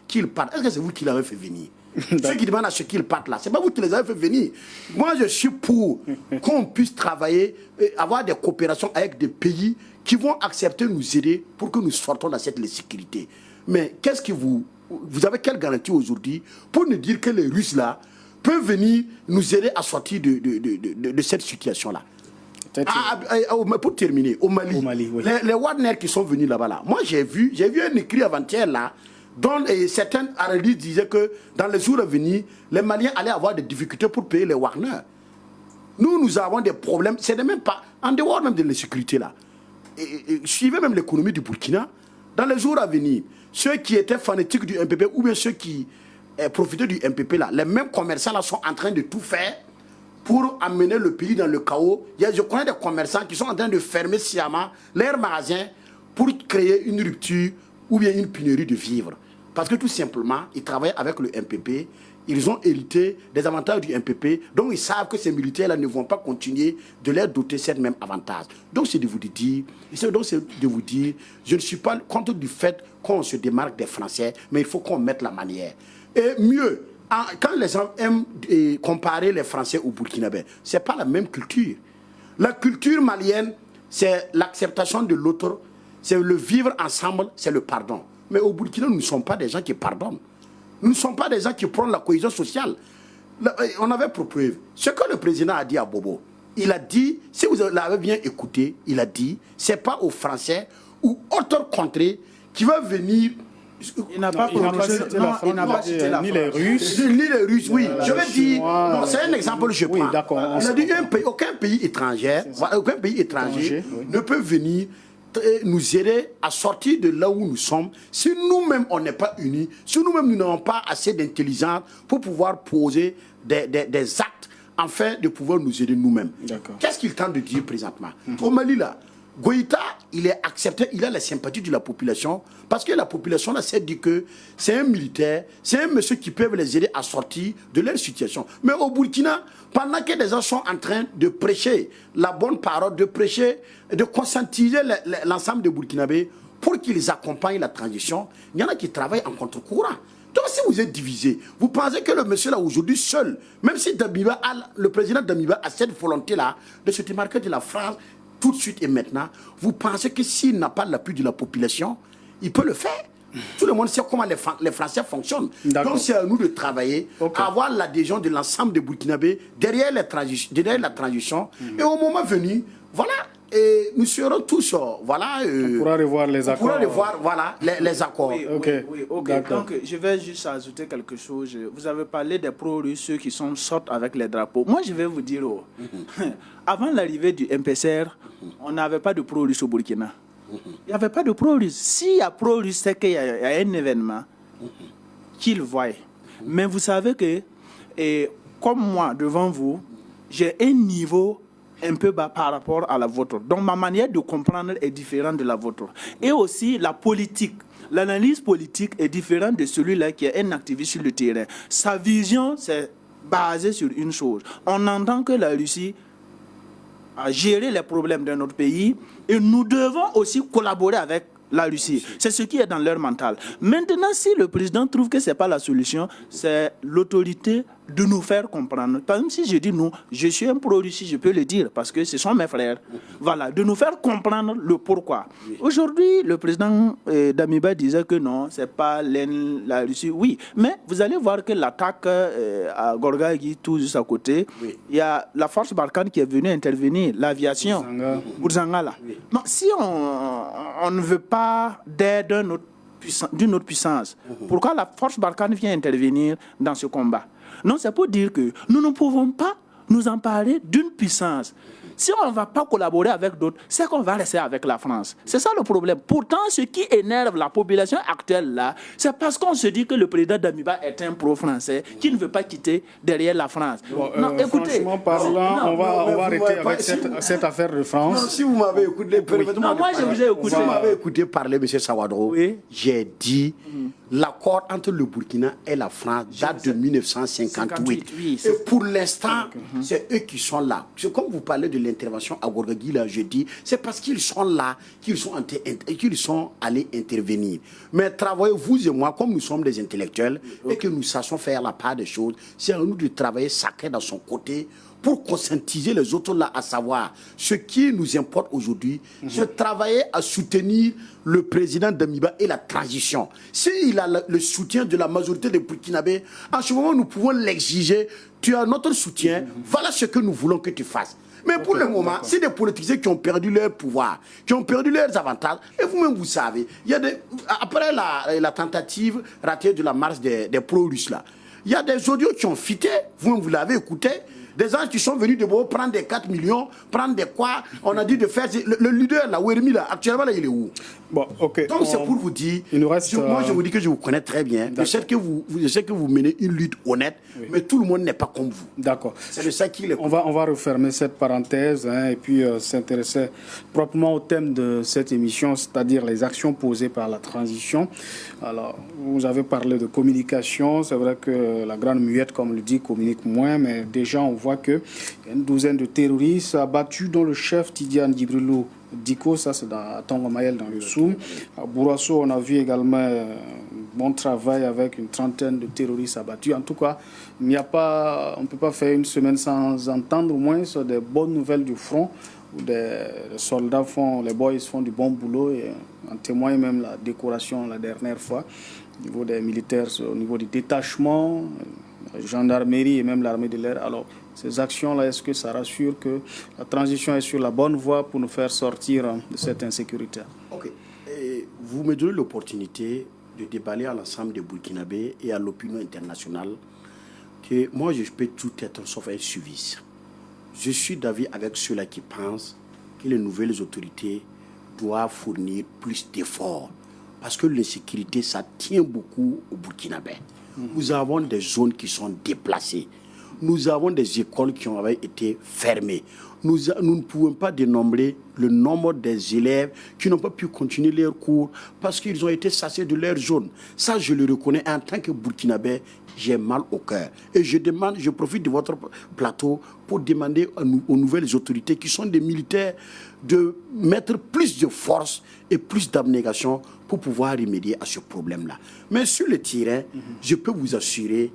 qu'ils partent. Est-ce que c'est vous qui l'avez fait venir? Ceux qui demandent à ce qu'ils partent là, c'est pas vous qui les avez fait venir. Moi, je suis pour qu'on puisse travailler, avoir des coopérations avec des pays qui vont accepter de nous aider pour que nous sortons de cette insécurité. Mais qu'est-ce que vous avez quelle garantie aujourd'hui pour nous dire que les Russes là peuvent venir nous aider à sortir de cette situation-là? Pour terminer, au Mali, oui. les Wagner qui sont venus là-bas, là, moi j'ai vu un écrit avant-hier là, dont certains analystes disaient que dans les jours à venir, les Maliens allaient avoir des difficultés pour payer les Wagner. Nous avons des problèmes, c'est même pas, en dehors même de l'insécurité là. Suivez même l'économie du Burkina, dans les jours à venir, ceux qui étaient fanatiques du MPP ou bien ceux qui profitaient du MPP là, les mêmes commerçants là sont en train de tout faire pour amener le pays dans le chaos. Je connais des commerçants qui sont en train de fermer sciemment leurs magasins pour créer une rupture ou bien une pénurie de vivres. Parce que tout simplement, ils travaillent avec le MPP, ils ont hérité des avantages du MPP, donc ils savent que ces militaires-là ne vont pas continuer de leur doter ces mêmes avantages. Donc c'est de vous dire, je ne suis pas contre du fait qu'on se démarque des Français, mais il faut qu'on mette la manière. Et mieux, quand les gens aiment comparer les Français aux Burkinabés, ce n'est pas la même culture. La culture malienne, c'est l'acceptation de l'autre, c'est le vivre ensemble, c'est le pardon. Mais au Burkina, nous ne sommes pas des gens qui pardonnent. Nous ne sommes pas des gens qui prennent la cohésion sociale. On avait proposé ce que le président a dit à Bobo. Il a dit, si vous l'avez bien écouté, il a dit, ce n'est pas aux Français ou autres contrées qui vont venir. Il n'a pas cité la France, ni les Russes. Ni les Russes, oui. Je veux dire, c'est un exemple que je prends. Oui, d'accord. Il a dit aucun pays étranger ne peut venir nous aider à sortir de là où nous sommes si nous-mêmes on n'est pas unis, si nous-mêmes nous n'avons pas assez d'intelligence pour pouvoir poser des actes afin de pouvoir nous aider nous-mêmes. Qu'est-ce qu'il tente de dire présentement? Au Mali là, Goïta, il est accepté, il a la sympathie de la population parce que la population là s'est dit que c'est un militaire, c'est un monsieur qui peut les aider à sortir de leur situation. Mais au Burkina, pendant que des gens sont en train de prêcher la bonne parole, de prêcher, de conscientiser l'ensemble des Burkinabés pour qu'ils accompagnent la transition, il y en a qui travaillent en contre-courant. Donc si vous êtes divisé, vous pensez que le monsieur là aujourd'hui seul, même si le président Damiba a cette volonté là de se démarquer de la France, tout de suite et maintenant, vous pensez que s'il n'a pas l'appui de la population, il peut le faire? Tout le monde sait comment les Français fonctionnent. Donc c'est à nous de travailler, à avoir l'adhésion de l'ensemble des Burkinabés derrière la transition. Et au moment venu, voilà, et nous serons tous, voilà. On pourra revoir les accords. On pourra revoir, voilà, les accords. Oui. Donc je vais juste ajouter quelque chose. Vous avez parlé des pro-russes, ceux qui sortent avec les drapeaux. Moi, je vais vous dire, avant l'arrivée du MPCR, on n'avait pas de pro-russes au Burkina. Il n'y avait pas de pro-russe. S'il y a pro-russe, c'est qu'il y a un événement qu'ils voient. Mais vous savez que, comme moi, devant vous, j'ai un niveau un peu bas par rapport à la vôtre. Donc ma manière de comprendre est différente de la vôtre. Et aussi la politique. L'analyse politique est différente de celui-là qui est un activiste sur le terrain. Sa vision, c'est basé sur une chose. On entend que la Russie a géré les problèmes de notre pays et nous devons aussi collaborer avec la Russie. C'est ce qui est dans leur mental. Maintenant, si le président trouve que ce n'est pas la solution, c'est l'autorité de nous faire comprendre. Par exemple, si je dis nous, je suis un pro-Russie, je peux le dire parce que ce sont mes frères. Voilà, de nous faire comprendre le pourquoi. Aujourd'hui, le président Damiba disait que non, ce n'est pas la Russie. Oui, mais vous allez voir que l'attaque à Gorgagi, tout juste à côté, il y a la force Barkhane qui est venue intervenir, l'aviation, Bourzanga là. Non, si on ne veut pas d'aide d'une autre puissance, pourquoi la force Barkhane vient intervenir dans ce combat? Non, c'est pour dire que nous ne pouvons pas nous emparer d'une puissance. Si on ne va pas collaborer avec d'autres, c'est qu'on va rester avec la France. C'est ça le problème. Pourtant, ce qui énerve la population actuelle là, c'est parce qu'on se dit que le président Damiba est un pro-français qui ne veut pas quitter derrière la France. Non, écoutez, franchement parlant, on va arrêter avec cette affaire de France. Non, si vous m'avez écouté, moi je vous ai écouté. Si vous m'avez écouté parler, M. Sawadro, j'ai dit l'accord entre le Burkina et la France date de 1958. Oui, et pour l'instant, c'est eux qui sont là. Comme vous parlez de l'intervention à Gorgagui, là, je dis, c'est parce qu'ils sont là qu'ils sont allés intervenir. Mais travaillez, vous et moi, comme nous sommes des intellectuels et que nous sachons faire la part des choses, c'est à nous de travailler chacun dans son côté pour conscientiser les autres là, à savoir ce qui nous importe aujourd'hui, c'est travailler à soutenir le président Damiba et la transition. S'il a le soutien de la majorité des Burkinabés, en ce moment, nous pouvons l'exiger. Tu as notre soutien, voilà ce que nous voulons que tu fasses. Mais pour le moment, c'est des politiciens qui ont perdu leur pouvoir, qui ont perdu leurs avantages. Et vous-même, vous savez, il y a après la tentative ratée de la marche des pro-russes, là, il y a des audios qui ont fuité, vous-même, vous l'avez écouté. Des gens qui sont venus de prendre des 4 millions, prendre des quoi. On a dit de faire. Le leader, là, Ouermi, là, actuellement, là, il est où? Bon, ok. Donc, c'est pour vous dire. Il nous reste, moi, je vous dis que je vous connais très bien. Je sais que vous menez une lutte honnête, mais tout le monde n'est pas comme vous. D'accord. C'est de ça qu'il est. On va refermer cette parenthèse et puis s'intéresser proprement au thème de cette émission, c'est-à-dire les actions posées par la transition. Alors, vous avez parlé de communication. C'est vrai que la Grande Muette, comme le dit, communique moins, mais déjà, on voit qu'il y a une douzaine de terroristes abattus, dont le chef Tidiane Djibrilou Diko, ça c'est à Tongomayel dans le Soum. À Bourasso, on a vu également un bon travail avec une trentaine de terroristes abattus. En tout cas, on ne peut pas faire une semaine sans entendre au moins sur des bonnes nouvelles du front, où les soldats les boys font du bon boulot, et en témoigne même la décoration la dernière fois au niveau des militaires, au niveau du détachement, la gendarmerie et même l'armée de l'air. Alors, ces actions-là, est-ce que ça rassure que la transition est sur la bonne voie pour nous faire sortir de cette insécurité? Ok. Et vous me donnez l'opportunité de déballer à l'ensemble des Burkinabés et à l'opinion internationale que moi, je peux tout être sauf un suivi. Je suis d'avis avec ceux-là qui pensent que les nouvelles autorités doivent fournir plus d'efforts. Parce que l'insécurité, ça tient beaucoup aux Burkinabés. Nous avons des zones qui sont déplacées. Nous avons des écoles qui ont été fermées. Nous ne pouvons pas dénombrer le nombre des élèves qui n'ont pas pu continuer leurs cours parce qu'ils ont été chassés de leur zone. Ça, je le reconnais. En tant que Burkinabé, j'ai mal au cœur. Et je profite de votre plateau pour demander aux nouvelles autorités qui sont des militaires de mettre plus de force et plus d'abnégation pour pouvoir remédier à ce problème-là. Mais sur le terrain, je peux vous assurer,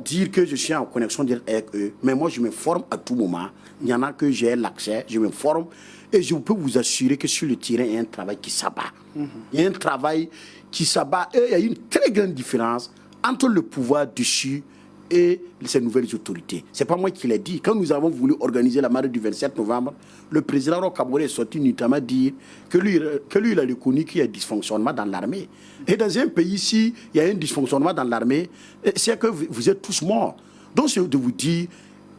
dire que je suis en connexion directe avec eux, mais moi je me forme à tout moment. Il y en a que j'ai l'accès, je me forme et je peux vous assurer que sur le terrain, il y a un travail qui s'abat. Il y a un travail qui s'abat et il y a une très grande différence entre le pouvoir dessus et ces nouvelles autorités. Ce n'est pas moi qui l'ai dit. Quand nous avons voulu organiser la marche du 27 novembre, le président Roch-Kaboré est sorti notamment dire que lui il a reconnu qu'il y a un dysfonctionnement dans l'armée. Et dans un pays, ici, il y a un dysfonctionnement dans l'armée, c'est que vous êtes tous morts. Donc, c'est de vous dire,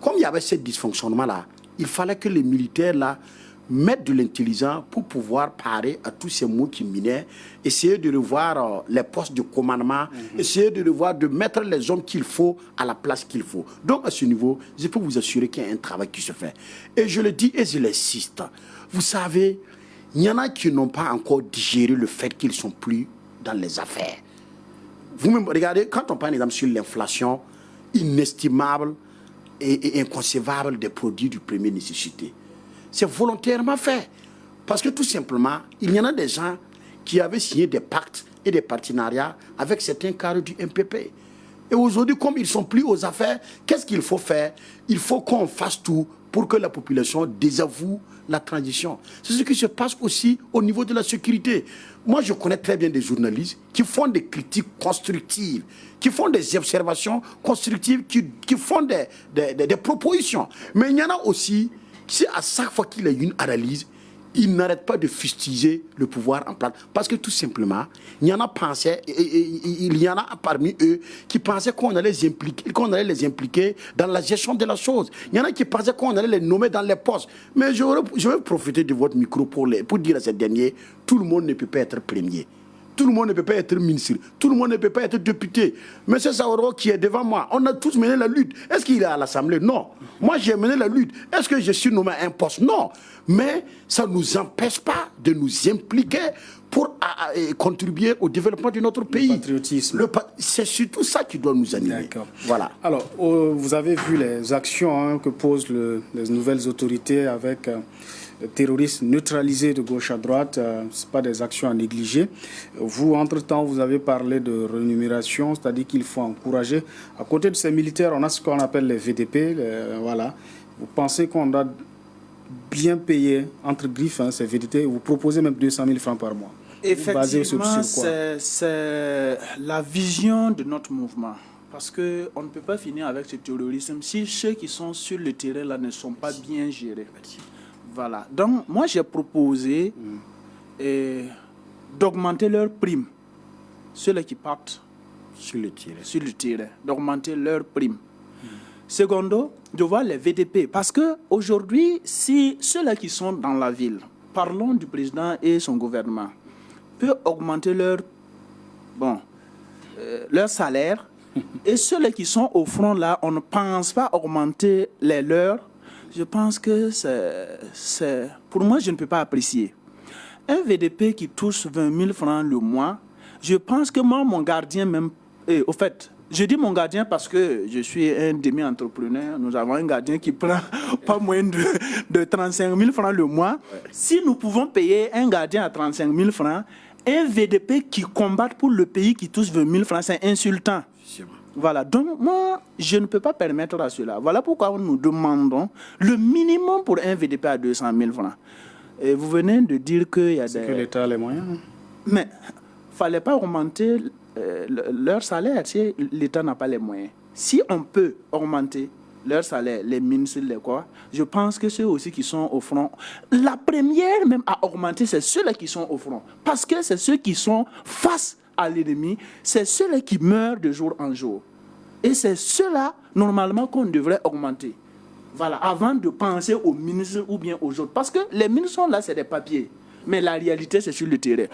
comme il y avait ce dysfonctionnement-là, il fallait que les militaires, là, mettre de l'intelligence pour pouvoir parer à tous ces mots qui minaient, essayer de revoir les postes de commandement, essayer de revoir, de mettre les hommes qu'il faut à la place qu'il faut. Donc à ce niveau, je peux vous assurer qu'il y a un travail qui se fait. Et je le dis et je l'insiste. Vous savez, il y en a qui n'ont pas encore digéré le fait qu'ils ne sont plus dans les affaires. Vous-même, regardez, quand on parle exemple sur l'inflation inestimable et inconcevable des produits de première nécessité, c'est volontairement fait. Parce que tout simplement, il y en a des gens qui avaient signé des pactes et des partenariats avec certains cadres du MPP. Et aujourd'hui, comme ils ne sont plus aux affaires, qu'est-ce qu'il faut faire? Il faut qu'on fasse tout pour que la population désavoue la transition. C'est ce qui se passe aussi au niveau de la sécurité. Moi, je connais très bien des journalistes qui font des critiques constructives, qui font des observations constructives, qui font des propositions. Mais il y en a aussi, c'est à chaque fois qu'il y a une analyse, il n'arrête pas de fustiger le pouvoir en place. Parce que tout simplement, il y en a parmi eux qui pensaient qu'on allait les impliquer dans la gestion de la chose. Il y en a qui pensaient qu'on allait les nommer dans les postes. Mais je vais profiter de votre micro pour dire à ces derniers, tout le monde ne peut pas être premier. Tout le monde ne peut pas être ministre. Tout le monde ne peut pas être député. Monsieur Saworo qui est devant moi, on a tous mené la lutte. Est-ce qu'il est à l'Assemblée? Non. Moi, j'ai mené la lutte. Est-ce que je suis nommé à un poste? Non. Mais ça ne nous empêche pas de nous impliquer pour contribuer au développement de notre pays. Le patriotisme. C'est surtout ça qui doit nous animer. D'accord. Voilà. Alors, vous avez vu les actions que posent les nouvelles autorités avec les terroristes neutralisés de gauche à droite. Ce pas des actions à négliger. Vous, entre-temps, vous avez parlé de rémunération, c'est-à-dire qu'il faut encourager. À côté de ces militaires, on a ce qu'on appelle les VDP. Voilà. Vous pensez qu'on doit bien payer, entre griffes, ces VDP? Vous proposez même 200 000 francs par mois. Effectivement, c'est la vision de notre mouvement. Parce qu'on ne peut pas finir avec ce terrorisme si ceux qui sont sur le terrain là ne sont pas bien gérés. Voilà. Donc, moi, j'ai proposé d'augmenter leurs primes. Ceux-là qui partent sur le terrain, d'augmenter leurs primes. Secondo, de voir les VDP. Parce qu'aujourd'hui, si ceux-là qui sont dans la ville, parlons du président et son gouvernement, peut augmenter leur salaire. Et ceux-là qui sont au front là, on ne pense pas augmenter les leurs. Je pense que c'est... Pour moi, je ne peux pas apprécier. Un VDP qui touche 20 000 francs le mois, je pense que moi, mon gardien même... au fait, je dis mon gardien parce que je suis un demi-entrepreneur. Nous avons un gardien qui prend pas moins de 35 000 francs le mois. Ouais. Si nous pouvons payer un gardien à 35 000 francs, un VDP qui combat pour le pays qui touche 20 000 francs, c'est insultant. Voilà. Donc, moi, je ne peux pas permettre à cela. Voilà pourquoi nous demandons le minimum pour un VDP à 200 000 francs. Et vous venez de dire qu'il y a que l'État a les moyens. Mais il ne fallait pas augmenter leur salaire si l'État n'a pas les moyens. Si on peut augmenter leur salaire, les ministres, les quoi, je pense que ceux aussi qui sont au front, la première même à augmenter, c'est ceux-là qui sont au front. Parce que c'est ceux qui sont face à l'ennemi, c'est ceux-là qui meurent de jour en jour. Et c'est ceux-là, normalement, qu'on devrait augmenter. Voilà, avant de penser aux ministres ou bien aux autres. Parce que les ministres sont là, c'est des papiers. Mais la réalité, c'est sur le terrain.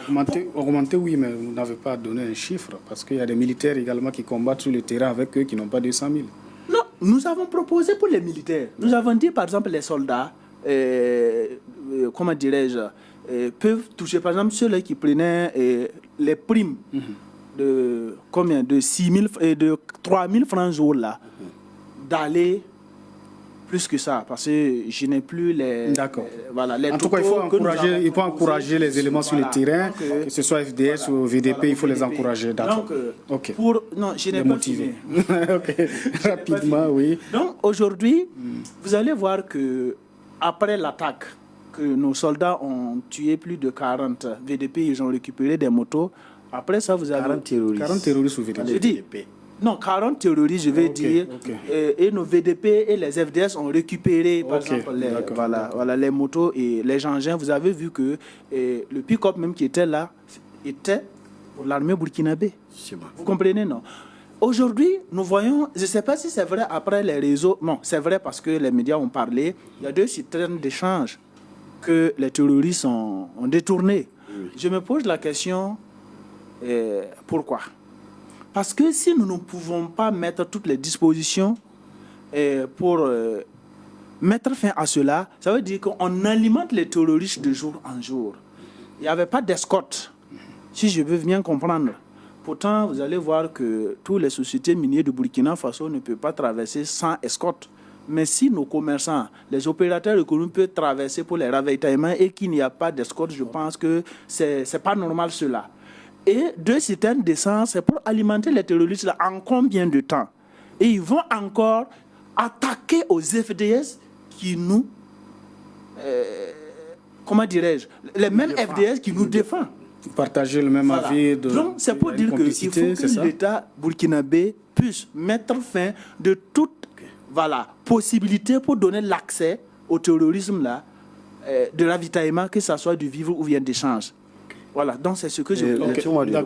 Augmenter, oui, mais vous n'avez pas donné un chiffre. Parce qu'il y a des militaires également qui combattent sur le terrain avec eux qui n'ont pas 200 000. Non, nous avons proposé pour les militaires. Nous avons dit, par exemple, les soldats, comment dirais-je, peuvent toucher, par exemple, ceux-là qui prenaient les primes de combien, de 6 000 et de 3 000 francs jour là, d'aller plus que ça, parce que je n'ai plus les... D'accord. Voilà, les en tout cas, il faut encourager les éléments sur le terrain, que ce soit FDS ou VDP, il faut les encourager. D'accord. Donc, non, je n'ai pas fini. Rapidement, oui. Donc, aujourd'hui, vous allez voir que après l'attaque, que nos soldats ont tué plus de 40 VDP, ils ont récupéré des motos. Après ça, vous avez... 40 terroristes ou VDP. Non, 40 terroristes, je vais dire. Et nos VDP et les FDS ont récupéré, par exemple, les motos et les engins. Vous avez vu que le pick-up même qui était là, était pour l'armée burkinabé. Vous comprenez, non? Aujourd'hui, nous voyons, je ne sais pas si c'est vrai après les réseaux. Non, c'est vrai parce que les médias ont parlé. Il y a 2 citernes d'échange que les terroristes ont détournées. Oui. Je me pose la question, pourquoi? Parce que si nous ne pouvons pas mettre toutes les dispositions pour mettre fin à cela, ça veut dire qu'on alimente les terroristes de jour en jour. Il n'y avait pas d'escorte, si je veux bien comprendre. Pourtant, vous allez voir que toutes les sociétés minières de Burkina Faso ne peuvent pas traverser sans escorte. Mais si nos commerçants, les opérateurs économiques peuvent traverser pour les ravitaillements et qu'il n'y a pas d'escorte, je pense que ce n'est pas normal cela. Et 2 citernes d'essence, c'est pour alimenter les terroristes là, en combien de temps? Et ils vont encore attaquer aux FDS qui nous... comment dirais-je? Les mêmes FDS qui nous défendent. Partager le même avis de... Donc, c'est pour dire qu'il faut que l'État burkinabé puisse mettre fin de toute possibilité pour donner l'accès au terrorisme là, de ravitaillement, que ce soit du vivre ou bien d'échange. Voilà, donc c'est ce que je veux dire.